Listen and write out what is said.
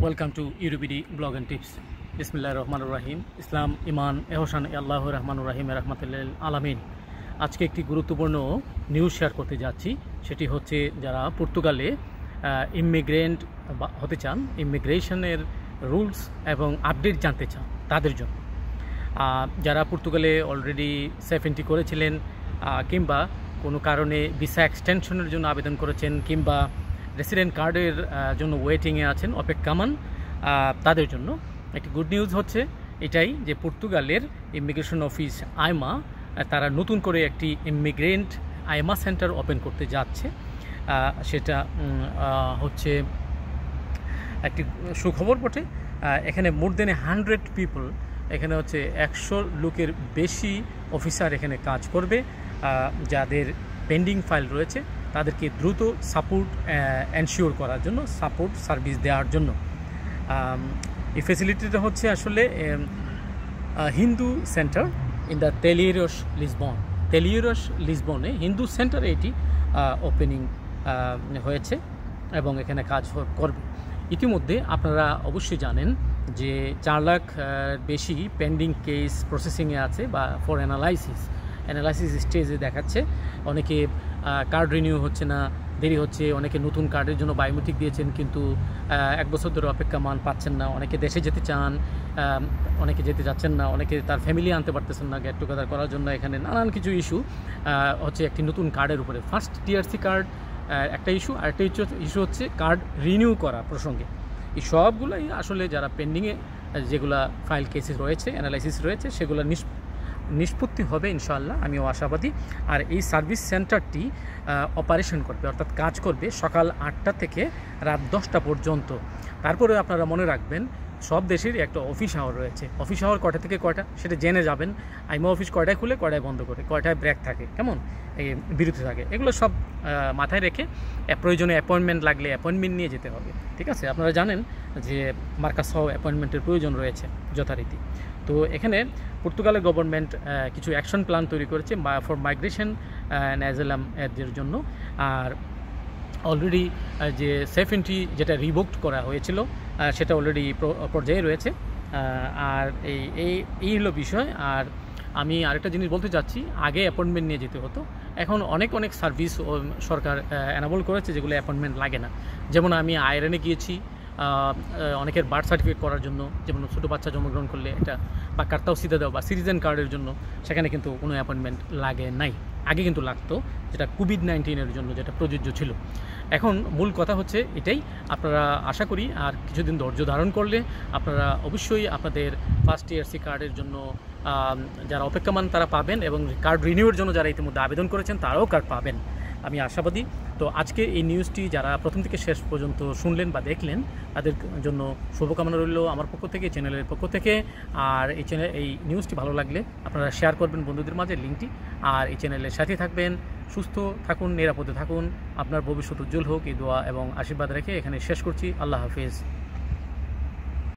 Welcome to ইউরোবিডি blog and tips. বিসমিল্লাহির রহমানির রহিম। ইসলাম, ইমান, এহসান আল্লাহর রহমানুর রহিম রহমাতুল্লিল আলামিন। আজকে একটি গুরুত্বপূর্ণ নিউজ শেয়ার করতে যাচ্ছি। সেটি হচ্ছে যারা পর্তুগালে ইমিগ্রেন্ট হতে চান, ইমিগ্রেশনের রুলস এবং আপডেট জানতে চান তাদের জন্য। যারা পর্তুগালে অলরেডি সেফ এন্ট্রি করেছিলেন কিংবা কোনো কারণে ভিসা এক্সটেনশনের জন্য আবেদন করেছেন কিংবা রেসিডেন্ট কার্ডের জন্য ওয়েটিংয়ে আছেন, অপেক্ষামান, তাদের জন্য একটি গুড নিউজ হচ্ছে এটাই যে পর্তুগালের ইমিগ্রেশন অফিস আইমা তারা নতুন করে একটি ইমিগ্রেন্ট আইমা সেন্টার ওপেন করতে যাচ্ছে। সেটা হচ্ছে একটি সুখবর বটে। এখানে মোর দেন 100 পিপল, এখানে হচ্ছে 100 লোকের বেশি অফিসার এখানে কাজ করবে। যাদের পেন্ডিং ফাইল রয়েছে তাদেরকে দ্রুত সাপোর্ট এনশিওর করার জন্য, সাপোর্ট সার্ভিস দেওয়ার জন্য। এই ফেসিলিটিটা হচ্ছে আসলে Hindu centre in the Telheiras Lisbon. Telheiras লিসবনে হিন্দু সেন্টারে এটি ওপেনিং হয়েছে এবং এখানে কাজ করবে। ইতিমধ্যে আপনারা অবশ্যই জানেন যে 4 লাখ বেশি পেন্ডিং কেস প্রসেসিংয়ে আছে বা ফর অ্যানালাইসিস স্টেজে দেখাচ্ছে। অনেকে কার্ড রিনিউ হচ্ছে না, দেরি হচ্ছে। অনেকে নতুন কার্ডের জন্য বায়োমেট্রিক দিয়েছেন কিন্তু 1 বছর ধরে অপেক্ষামান পাচ্ছেন না। অনেকে দেশে যেতে চান, অনেকে যেতে যাচ্ছেন না। অনেকে তার ফ্যামিলি আনতে পারতেছেন না গেট টুগেদার করার জন্য। এখানে নানান কিছু ইস্যু হচ্ছে একটি নতুন কার্ডের উপরে। ফার্স্ট টিআরসি কার্ড একটা ইস্যু, আরেকটা ইস্যু হচ্ছে কার্ড রিনিউ করা প্রসঙ্গে। এই সবগুলোই আসলে যারা পেন্ডিংয়ে যেগুলা ফাইল কেসেস রয়েছে, অ্যানালাইসিস রয়েছে, সেগুলো নিষ্পত্তি হবে ইনশাআল্লাহ, আমিও আশাবাদী। আর এই সার্ভিস সেন্টারটি অপারেশন করবে, অর্থাৎ কাজ করবে সকাল 8টা থেকে রাত 10টা পর্যন্ত। তারপরে আপনারা মনে রাখবেন সব দেশেরই একটা অফিস আওয়ার রয়েছে। অফিস আওয়ার কয়টা থেকে কয়টা সেটা জেনে যাবেন। আইমা অফিস কয়টায় খুলে, কয়টায় বন্ধ করে, কয়টায় ব্রেক থাকে, কেমন এই বিরতি থাকে, এগুলো সব মাথায় রেখে প্রয়োজনে অ্যাপয়েন্টমেন্ট লাগলে অ্যাপয়েন্টমেন্ট নিয়ে যেতে হবে। ঠিক আছে, আপনারা জানেন যে মার্কাস সহ অ্যাপয়েন্টমেন্টের প্রয়োজন রয়েছে যথারীতি। তো এখানে পর্তুগালের গভর্নমেন্ট কিছু অ্যাকশন প্ল্যান তৈরি করেছে ফর মাইগ্রেশন অ্যাজাইলাম এর জন্য। আর অলরেডি যে সেফ এন্ট্রি যেটা রিভোকড করা হয়েছিল সেটা অলরেডি পর্যায়ে রয়েছে। আর এই হলো বিষয়। আর আমি আরেকটা জিনিস বলতে চাচ্ছি, আগে অ্যাপয়েন্টমেন্ট নিয়ে যেতে হতো, এখন অনেক সার্ভিস সরকার অ্যানাবল করেছে যেগুলো অ্যাপয়েন্টমেন্ট লাগে না। যেমন আমি আয়রনে গিয়েছি অনেকের বার্থ সার্টিফিকেট করার জন্য, যেমন ছোটো বাচ্চা জন্মগ্রহণ করলে এটা, বা কার্ডটাও সিধা দেওয়া, বা সিটিজেন কার্ডের জন্য, সেখানে কিন্তু কোনো অ্যাপয়েন্টমেন্ট লাগে নাই। আগে কিন্তু লাগতো, যেটা কোভিড-19-এর জন্য যেটা প্রযোজ্য ছিল। এখন মূল কথা হচ্ছে এটাই। আপনারা আশা করি আর কিছুদিন ধৈর্য ধারণ করলে আপনারা অবশ্যই আপনাদের ফার্স্ট টিআরসি কার্ডের জন্য যারা অপেক্ষামান তারা পাবেন, এবং কার্ড রিনিউয়ের জন্য যারা ইতিমধ্যে আবেদন করেছেন তারাও কার্ড পাবেন, আমি আশাবাদী। তো আজকে এই নিউজটি যারা প্রথম থেকে শেষ পর্যন্ত শুনলেন বা দেখলেন তাদের জন্য শুভকামনা রইল আমার পক্ষ থেকে, চ্যানেলের পক্ষ থেকে। আর এই নিউজটি ভালো লাগলে আপনারা শেয়ার করবেন বন্ধুদের মাঝে লিঙ্কটি। আর এই চ্যানেলের সাথে থাকবেন। সুস্থ থাকুন, নিরাপদে থাকুন, আপনার ভবিষ্যৎ উজ্জ্বল হোক, এই দোয়া এবং আশীর্বাদ রেখে এখানে শেষ করছি। আল্লাহ হাফিজ।